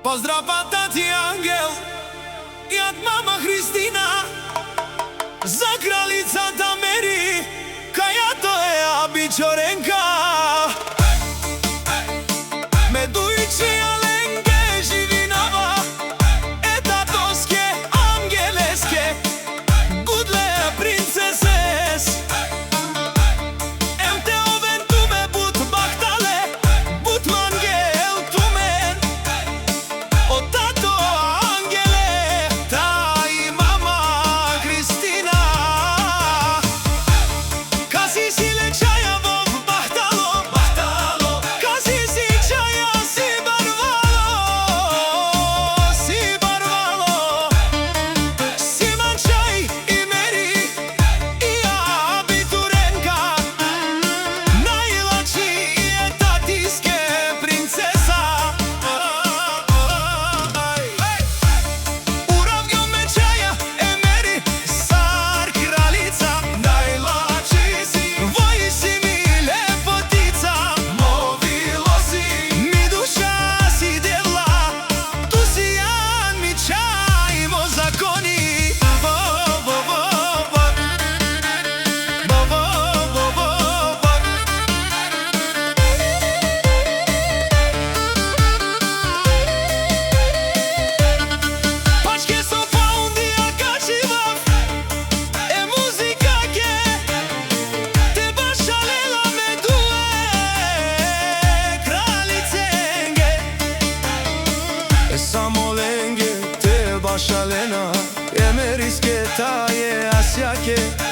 Pozdrav pa tati Angel i od mama Hristina, za kraljica Tameri, kaja to je Abičorenka. Medujče Alenke Živinova, eta toske angeleske, gudle princeses. Emte oven tume but bahtale, but mangel tumen. O tato Angele, ta i mama Hristina. Kazi si lečaja vov bahtalo, bahtalo. Kazi si čaja si barvalo, si barvalo. Siman čaj i meri i Abiturenka, najlači je tatiske princesa. Uravnjo me čaja e meri, car kraljica, najlači si, voj si mi lepotica. Movilo si mi duša si devla, tu si jan mi čaj mo zakoni. Bo, bo, bo, bo. Bo, bo, bo, bo, bo. Pačke so pa undija kačivav, e muzika ke te baš šalela me due kraljicenge. E samo lenge te baš šalena, e meriske ta je asjake.